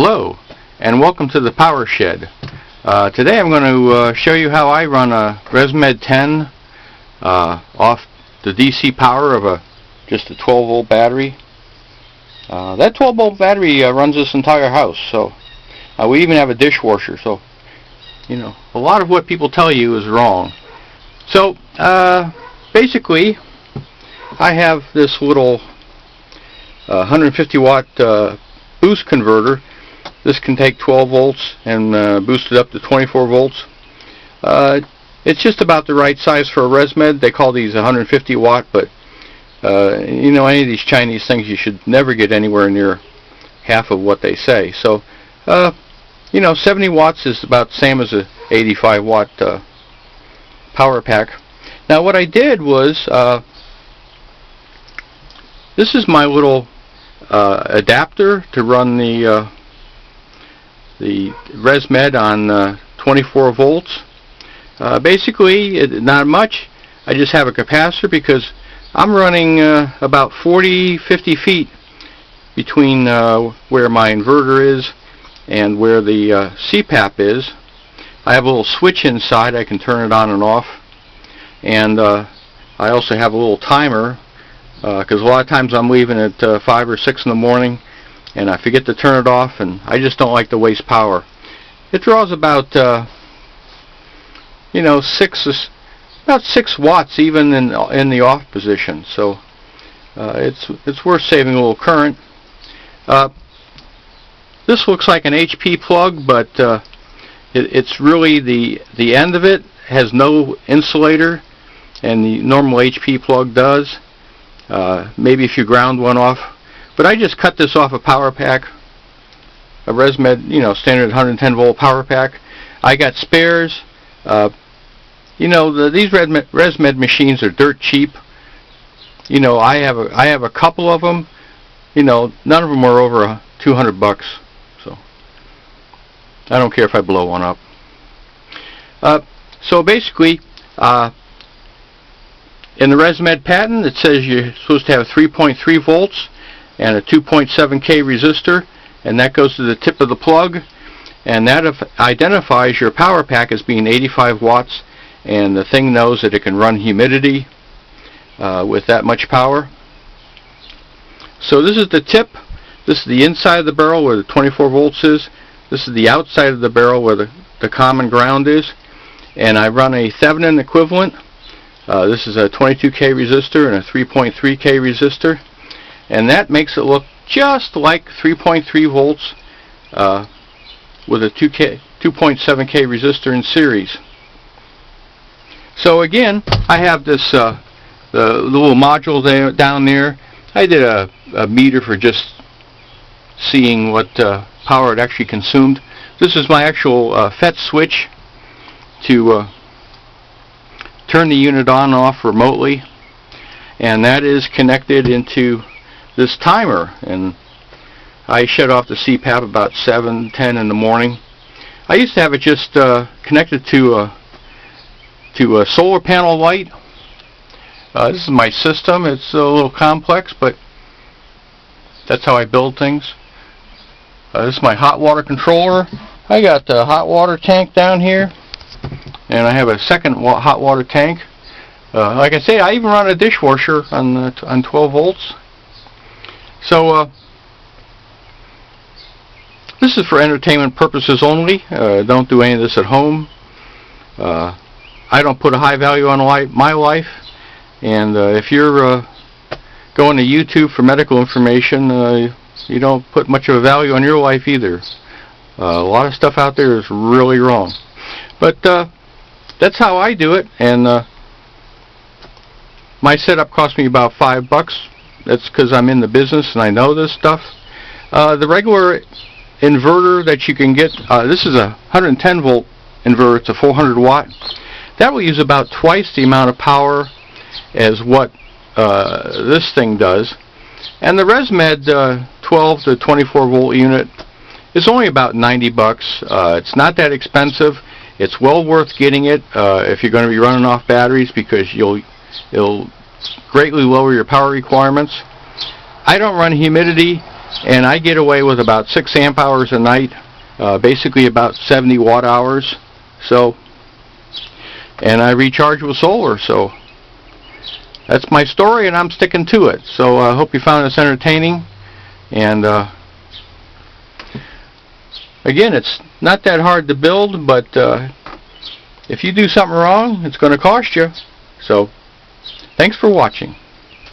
Hello, and welcome to the Power Shed. Today I'm going to show you how I run a Resmed 10 off the DC power of just a 12-volt battery. That 12-volt battery runs this entire house, so we even have a dishwasher, so you know, a lot of what people tell you is wrong. So basically I have this little 150 watt boost converter. This can take 12 volts and boost it up to 24 volts. It's just about the right size for a Resmed. They call these 150 watt, but you know, any of these Chinese things, you should never get anywhere near half of what they say. So you know, 70 watts is about the same as a 85 watt power pack. Now what I did was, this is my adapter to run the Resmed on 24 volts. Basically, not much. I just have a capacitor because I'm running about 40-50 feet between where my inverter is and where the CPAP is. I have a little switch inside. I can turn it on and off. And I also have a little timer because a lot of times I'm leaving at 5 or 6 in the morning and I forget to turn it off, and I just don't like to waste power. It draws about you know, 6 watts even in the off position, so it's worth saving a little current. This looks like an HP plug, but it's really the end of it has no insulator, and the normal HP plug does. Maybe if you ground one off. But I just cut this off a power pack, a Resmed, you know, standard 110 volt power pack. I got spares. You know, these Resmed machines are dirt cheap. You know, I have a couple of them. You know, none of them are over $200, so I don't care if I blow one up. So basically, in the Resmed patent, it says you're supposed to have 3.3 volts and a 2.7K resistor, and that goes to the tip of the plug, and that identifies your power pack as being 85 watts, and the thing knows that it can run humidity with that much power. So this is the tip. This is the inside of the barrel where the 24 volts is. This is the outside of the barrel where the common ground is, and I run a Thevenin equivalent. This is a 22K resistor and a 3.3K resistor, and that makes it look just like 3.3 volts with a 2.7K resistor in series. So again, I have this the little module down there. I did a meter for just seeing what power it actually consumed. This is my actual FET switch to turn the unit on and off remotely, and that is connected into this timer, and I shut off the CPAP about 7-10 in the morning. I used to have it just connected to a solar panel light. This is my system. It's a little complex, but that's how I build things. This is my hot water controller. I got the hot water tank down here, and I have a second hot water tank. Like I say, I even run a dishwasher on 12 volts. So this is for entertainment purposes only. Don't do any of this at home. I don't put a high value on my life, and if you're going to YouTube for medical information, you don't put much of a value on your life either. A lot of stuff out there is really wrong. But that's how I do it, and my setup cost me about $5. That's because I'm in the business and I know this stuff. The regular inverter that you can get, this is a 110 volt inverter. It's a 400 watt. That will use about twice the amount of power as what this thing does. And the Resmed 12 to 24 volt unit is only about $90. It's not that expensive. It's well worth getting it if you're going to be running off batteries, because it'll greatly lower your power requirements. I don't run humidity and I get away with about 6 amp hours a night, basically about 70 watt hours. So, and I recharge with solar. So that's my story, and I'm sticking to it. So I hope you found this entertaining. And again, it's not that hard to build, but if you do something wrong, it's going to cost you. So thanks for watching.